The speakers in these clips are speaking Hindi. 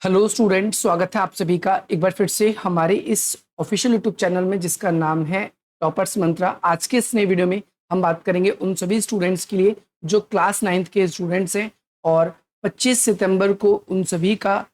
हेलो स्टूडेंट, स्वागत है आप सभी का एक बार फिर से हमारे इस ऑफिशियल यूट्यूब चैनल में जिसका नाम है टॉपर्स मंत्रा। आज के इस नए वीडियो में हम बात करेंगे उन सभी स्टूडेंट्स के लिए जो क्लास 9th के स्टूडेंट्स हैं और 25 सितंबर को उन सभी का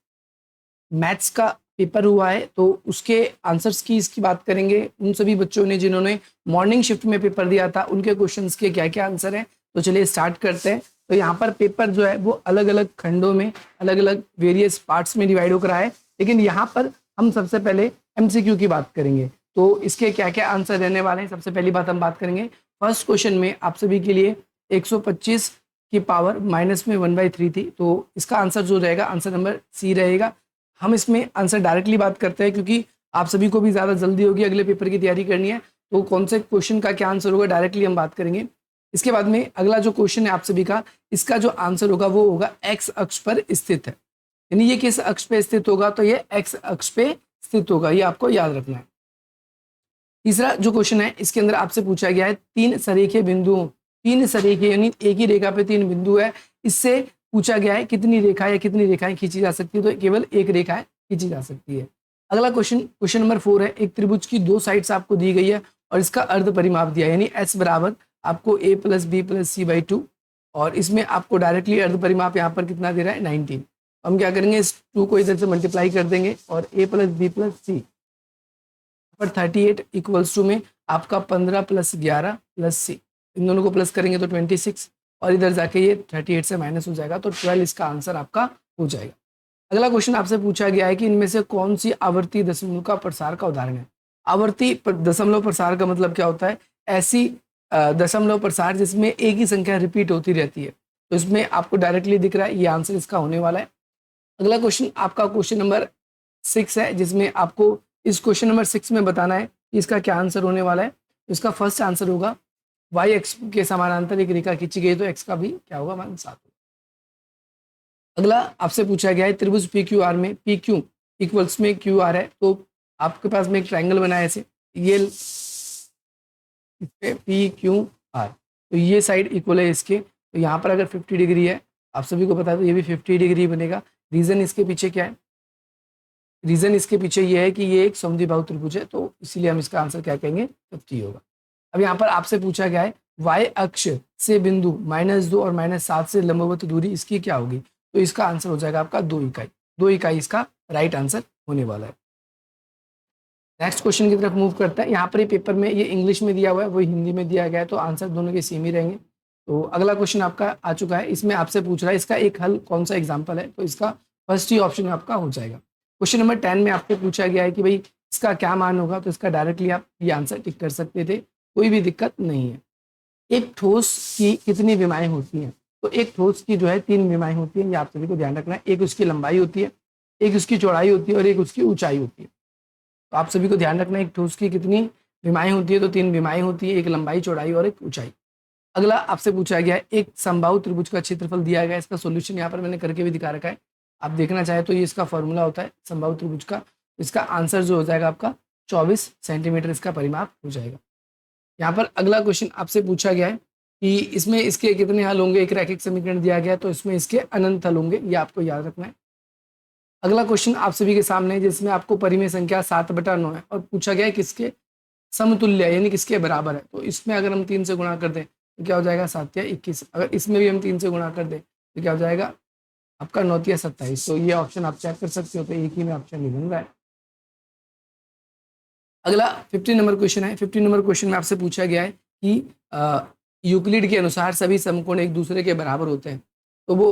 मैथ्स का पेपर हुआ है, तो उसके आंसर्स की इसकी बात करेंगे। उन सभी बच्चों ने जिन्होंने मॉर्निंग शिफ्ट में पेपर दिया था उनके क्वेश्चंस के क्या क्या आंसर हैं। तो चलिए स्टार्ट करते हैं। तो यहाँ पर पेपर जो है वो अलग अलग खंडों में, अलग अलग वेरियस पार्ट्स में डिवाइड होकर है, लेकिन यहाँ पर हम सबसे पहले एमसीक्यू की बात करेंगे। तो इसके क्या क्या आंसर रहने वाले हैं, सबसे पहली बात हम बात करेंगे। फर्स्ट क्वेश्चन में आप सभी के लिए 125 की पावर माइनस में 1/3 थी, तो इसका आंसर जो रहेगा आंसर नंबर सी रहेगा। हम इसमें आंसर डायरेक्टली बात करते हैं क्योंकि आप सभी को भी ज़्यादा जल्दी होगी, अगले पेपर की तैयारी करनी है, तो कौन से क्वेश्चन का क्या आंसर होगा डायरेक्टली हम बात करेंगे। इसके बाद में अगला जो क्वेश्चन है आप सभी का, इसका जो आंसर होगा वो होगा एक्स अक्ष पर स्थित है, यानी ये किस अक्ष पे स्थित होगा, तो ये एक्स अक्ष पे स्थित होगा, ये आपको याद रखना है। तीसरा जो क्वेश्चन है इसके अंदर आपसे पूछा गया है तीन सरीखे बिंदुओं, तीन सरीखे यानी एक ही रेखा पे तीन बिंदु है, इससे पूछा गया है कितनी रेखा या कितनी रेखाएं खींची जा सकती है, तो केवल एक रेखा खींची जा सकती है। अगला क्वेश्चन नंबर 4 है, एक त्रिभुज की दो साइड्स आपको दी गई है और इसका अर्ध परिमाप दिया है, यानी एस बराबर आपको a + b + c/2, और इसमें आपको डायरेक्टली अर्ध परिमाप यहाँ पर कितना दे रहा है 19। हम क्या करेंगे, इस 2 को इधर से मल्टीप्लाई कर देंगे और a + b + c पर 38 इक्वल्स टू में आपका 15 + 11 + c, इन दोनों को प्लस करेंगे तो 26, और इधर जाके ये 38 से माइनस हो जाएगा, तो 12 इसका आंसर आपका हो जाएगा। अगला क्वेश्चन आपसे पूछा गया है कि इनमें से कौन सी आवर्ती दशमलव का प्रसार का उदाहरण है। आवर्ती दशमलव प्रसार का मतलब क्या होता है, ऐसी दशमलव प्रसार जिसमें एक ही संख्या रिपीट होती रहती है, तो इसमें आपको डायरेक्टली दिख रहा है ये आंसर इसका होने वाला है। अगला क्वेश्चन आपका क्वेश्चन नंबर 6 है, जिसमें आपको इस क्वेश्चन नंबर 6 में बताना है कि इसका क्या आंसर होने वाला है। इसका फर्स्ट आंसर होगा वाई एक्स के समानांतर एक रेखा खींची गई, तो एक्स का भी क्या होगा, मान 7 होगा। अगला आपसे पूछा गया है त्रिभुज पी क्यू आर में पी क्यू इक्वल्स में क्यू आर है, तो आपके पास में एक ट्राइंगल बना है ऐसे, ये पी क्यू आर, तो ये साइड इक्वल है इसके, तो यहाँ पर अगर 50 डिग्री है, आप सभी को पता है, तो ये भी 50 डिग्री बनेगा। रीजन इसके पीछे क्या है, रीजन इसके पीछे ये है कि ये एक समद्विबाहु त्रिभुज है, तो इसीलिए हम इसका आंसर क्या कहेंगे, 50 होगा। अब यहाँ पर आपसे पूछा गया है y अक्ष से बिंदु -2 और -7 से लंबवत दूरी इसकी क्या होगी, तो इसका आंसर हो जाएगा आपका 2 इकाई। 2 इकाई इसका राइट आंसर होने वाला है। नेक्स्ट क्वेश्चन की तरफ मूव करता है। यहाँ पर ये पेपर में ये इंग्लिश में दिया हुआ है, वो हिंदी में दिया गया है, तो आंसर दोनों के सेम ही रहेंगे। तो अगला क्वेश्चन आपका आ चुका है, इसमें आपसे पूछ रहा है इसका एक हल कौन सा एग्जाम्पल है, तो इसका फर्स्ट ही ऑप्शन आपका हो जाएगा। क्वेश्चन नंबर 10 में आपसे पूछा गया है कि भाई इसका क्या मान होगा, तो इसका डायरेक्टली आप ये आंसर टिक कर सकते थे, कोई भी दिक्कत नहीं है। एक ठोस की कितनी विमाएं होती हैं, तो एक ठोस की जो है 3 विमाएं होती हैं, ये आप सभी को ध्यान रखना है। एक उसकी लंबाई होती है, एक उसकी चौड़ाई होती है और एक उसकी ऊंचाई होती है। तो आप सभी को ध्यान रखना है एक ठोस की कितनी विमाएं होती है, तो 3 विमाएं होती है, एक लंबाई, चौड़ाई और एक ऊंचाई। अगला आपसे पूछा गया है एक समबाहु त्रिभुज का क्षेत्रफल दिया गया है, इसका सोल्यूशन यहाँ पर मैंने करके भी दिखा रखा है, आप देखना चाहे तो ये इसका फॉर्मूला होता है समबाहु त्रिभुज का। इसका आंसर जो हो जाएगा आपका 24 सेंटीमीटर इसका परिमाप हो जाएगा। यहाँ पर अगला क्वेश्चन आपसे पूछा गया है कि इसमें इसके कितने हल होंगे, एक रैखिक समीकरण दिया गया है, तो इसमें इसके अनंत हल होंगे, ये आपको याद रखना है। अगला क्वेश्चन आप सभी के सामने है, जिसमें आपको परिमेय संख्या 7/9 है और पूछा गया है किसके समतुल्य है, यानी किसके बराबर है, तो इसमें अगर हम 3 से गुणा कर दें तो क्या हो जाएगा 7 या 21, अगर इसमें भी हम 3 से गुणा कर दें तो क्या हो जाएगा आपका 9 या 27, तो ये ऑप्शन आप चेक कर सकते हो, तो एक ही में ऑप्शन नहीं बन रहा है। अगला 15 नंबर क्वेश्चन है। 15 नंबर क्वेश्चन में आपसे पूछा गया है कि यूक्लिड के अनुसार सभी समकोण एक दूसरे के बराबर होते हैं, तो वो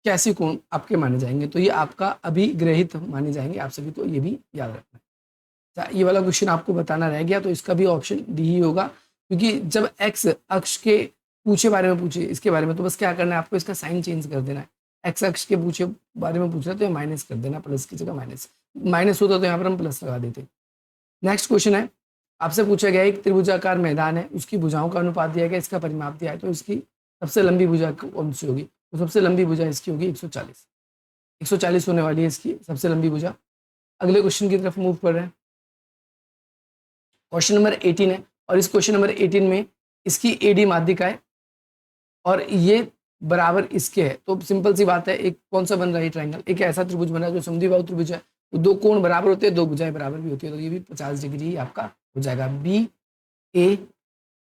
कैसे कोण आपके माने जाएंगे, तो ये आपका अभिग्रहित माने जाएंगे, आप सभी को ये भी याद रखना है। ये वाला क्वेश्चन आपको बताना रह गया, तो इसका भी ऑप्शन डी ही होगा, क्योंकि जब एक्स अक्ष के पूछे बारे में पूछे इसके बारे में, तो बस क्या करना है आपको इसका साइन चेंज कर देना है। एक्स अक्ष के पूछे बारे में पूछ रहा है तो माइनस कर देना, प्लस की जगह माइनस, माइनस होता तो यहाँ पर हम प्लस लगा देते। नेक्स्ट क्वेश्चन है, आपसे पूछा गया एक त्रिभुजाकार मैदान है, उसकी भुजाओं का अनुपात दिया गया, इसका परिमाप दिया है, तो इसकी सबसे लंबी भुजा कौन सी होगी, तो सबसे लंबी भुजा इसकी होगी 140 होने वाली है इसकी सबसे लंबी भुजा। अगले क्वेश्चन की तरफ मूव कर रहे हैं। क्वेश्चन नंबर 18 है और इस क्वेश्चन नंबर 18 में इसकी एडी माध्यिका है और ये बराबर इसके है, तो सिंपल सी बात है, एक कौन सा बन रहा है ट्रायंगल, एक ऐसा त्रिभुज बना है जो समद्विबाहु त्रिभुज है, तो दो कोण बराबर होते हैं, दो भुजाएं बराबर भी होती है, तो ये भी 50 डिग्री आपका हो जाएगा बी ए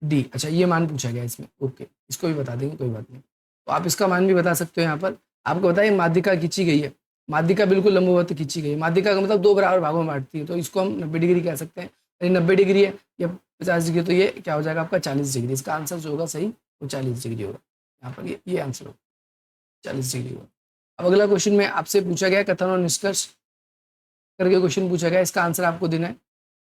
डी। अच्छा ये मान पूछा गया इसमें, ओके इसको भी बता देंगे, कोई बात नहीं। तो आप इसका मान भी बता सकते हो। यहाँ पर आपको बताइए माध्यिका खींची गई है, माध्यिका बिल्कुल लंबवत खींची गई है, माध्यिका का मतलब दो बराबर भागों में बांटती है, तो इसको हम 90 डिग्री कह सकते हैं। यदि 90 डिग्री है या 50 डिग्री, तो ये क्या हो जाएगा आपका 40 डिग्री। इसका आंसर जो होगा सही वो 40 डिग्री होगा। यहाँ पर ये आंसर होगा 40 डिग्री होगा। अब अगला क्वेश्चन में आपसे पूछा गया कथन और निष्कर्ष करके क्वेश्चन पूछा गया, इसका आंसर आपको देना है।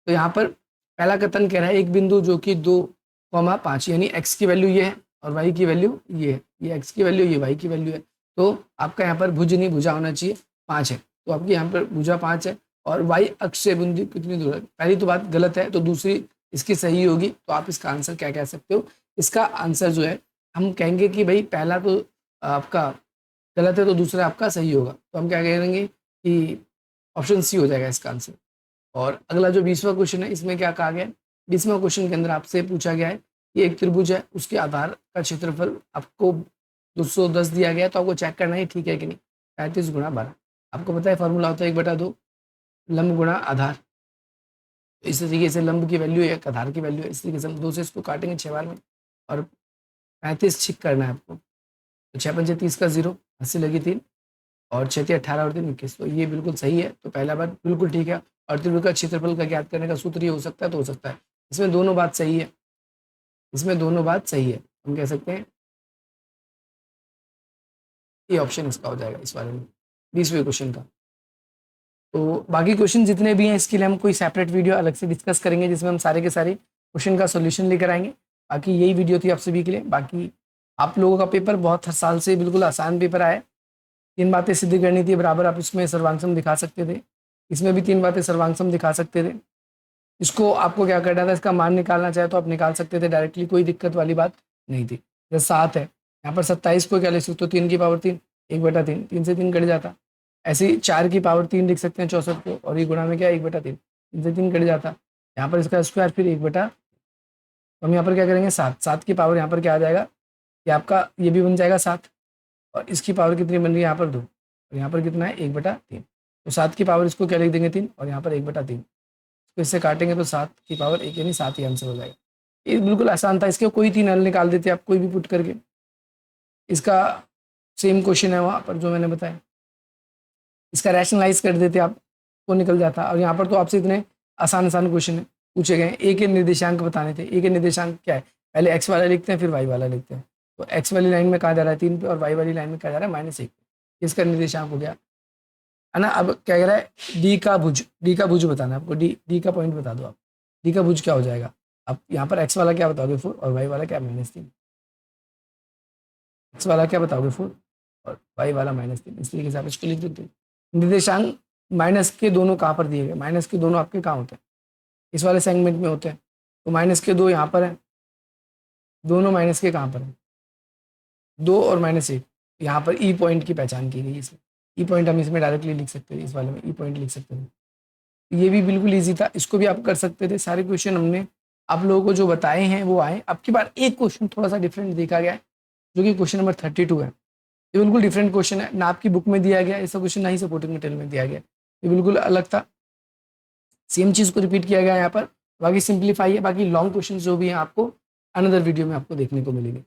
तो यहाँ पर पहला कथन कह रहा है एक बिंदु जो कि 2,5 यानी x की वैल्यू ये है और y की वैल्यू ये है, ये x की वैल्यू ये y की वैल्यू है, तो आपका यहाँ पर भुज नहीं भुजा होना चाहिए 5 है, तो आपकी यहाँ पर भुजा 5 है और y अक्ष से बिंदु कितनी दूर है। पहली तो बात गलत है, तो दूसरी इसकी सही होगी, तो आप इसका आंसर क्या कह सकते हो। इसका आंसर जो है हम कहेंगे कि भाई पहला तो आपका गलत है तो दूसरा आपका सही होगा, तो हम क्या कहेंगे कि ऑप्शन सी हो जाएगा इसका आंसर। और अगला जो 20वां क्वेश्चन है इसमें क्या कहा गया है, 20वां क्वेश्चन के अंदर आपसे पूछा गया है कि एक त्रिभुज है, उसके आधार का क्षेत्रफल आपको 210 दिया गया है, तो आपको चेक करना है ठीक है कि नहीं। 35 गुणा 12, आपको पता है फॉर्मूला होता है 1/2 लंब गुणा आधार। तो इस तरीके से लंब की वैल्यू है, आधार की वैल्यू है, इस तरीके से हम 2 से इसको काटेंगे 6 बार में और 35 छिक करना है आपको। तो 6 पंजे 30 का 0, 80 लगी 3 और 6 18 और 3 21, तो ये बिल्कुल सही है। तो पहला बात बिल्कुल ठीक है। और त्रिभुज का क्षेत्रफल का ज्ञात करने का सूत्र ये हो सकता है, तो हो सकता है। इसमें दोनों बात सही है, इसमें दोनों बात सही है, हम कह सकते हैं ये ऑप्शन इसका हो जाएगा इस बारे में 20वें क्वेश्चन का। तो बाकी क्वेश्चन जितने भी हैं इसके लिए हम कोई सेपरेट वीडियो अलग से डिस्कस करेंगे, जिसमें हम सारे के सारे क्वेश्चन का सोल्यूशन लेकर आएंगे। बाकी यही वीडियो थी आप सभी के लिए। बाकी आप लोगों का पेपर बहुत हर साल से बिल्कुल आसान पेपर आया है। 3 बातें सिद्ध करनी थी बराबर, आप इसमें सर्वांगसम दिखा सकते थे, इसमें भी 3 बातें सर्वांगसम दिखा सकते थे। इसको आपको क्या करना था, इसका मान निकालना चाहे तो आप निकाल सकते थे डायरेक्टली, कोई दिक्कत वाली बात नहीं थी। जैसे 7 है, यहाँ पर 27 को क्या लिख सकते हो, 3 की पावर 3, 1/3, 3 से 3 कट जाता। ऐसे ही 4 की पावर 3 लिख सकते हैं 64 को, और ये गुणा में क्या 1/3, 3 से 3 कट जाता। यहाँ पर इसका स्क्वायर फिर 1/, तो हम यहाँ पर क्या करेंगे 7, 7 की पावर यहाँ पर क्या आ जाएगा कि आपका ये भी बन जाएगा 7, और इसकी पावर कितनी बन रही है यहाँ पर 2, और यहाँ पर कितना है 1/3। तो 7 की पावर इसको क्या लिख देंगे 3, और यहाँ पर 1/3, तो इससे काटेंगे तो 7 की पावर 1 यानी 7 ही आंसर हो जाएगा। ये बिल्कुल आसान था, इसके कोई 3 हल निकाल देते आप कोई भी पुट करके। इसका सेम क्वेश्चन है वहाँ पर जो मैंने बताया, इसका रैशनलाइज कर देते आप तो निकल जाता। और यहाँ पर तो आपसे इतने आसान आसान क्वेश्चन पूछे गए। ए के निर्देशांक बताने थे, ए के निर्देशांक क्या है, पहले एक्स वाला लिखते हैं फिर वाई वाला लिखते हैं। तो एक्स वाली लाइन में कहा जा रहा है 3 पे और वाई वाली लाइन में कहा जा रहा है -1, इसका निर्देशांक हो गया है ना। अब क्या कह रहा है डी का भुज, डी का भुज बताना है आपको, डी का पॉइंट बता दो आप, डी का भुज क्या हो जाएगा। अब यहाँ पर एक्स वाला क्या बताओगे 4 और वाई वाला क्या -3, एक्स वाला क्या बताओगे 4 और वाई वाला -3, इस तरीके से आप इसको लिख देते हैं। निर्देशांक माइनस के दोनों कहाँ पर दिए गए, माइनस के दोनों आपके कहाँ होते हैं, इस वाले सेगमेंट में होते हैं। तो -2 यहाँ पर है, दोनों माइनस के कहाँ पर है 2 और -1, यहाँ पर ई पॉइंट की पहचान की गई है। इसमें ई पॉइंट हम इसमें डायरेक्टली लिख सकते थे, इस वाले में ई पॉइंट लिख सकते थे। ये भी बिल्कुल ईजी था, इसको भी आप कर सकते थे। सारे क्वेश्चन हमने आप लोगों को जो बताए हैं वो आए। अब की बार एक क्वेश्चन थोड़ा सा डिफरेंट देखा गया है, जो कि क्वेश्चन नंबर 32 है। ये बिल्कुल डिफरेंट क्वेश्चन है, ना आपकी बुक में दिया गया ऐसा क्वेश्चन, ना ही सपोर्टिंग मटेरियल में दिया गया। ये बिल्कुल अलग था, सेम चीज़ को रिपीट किया गया है यहाँ पर। बाकी सिंप्लीफाई है, बाकी लॉन्ग क्वेश्चन जो भी हैं आपको अनदर वीडियो में आपको देखने को मिलेंगे।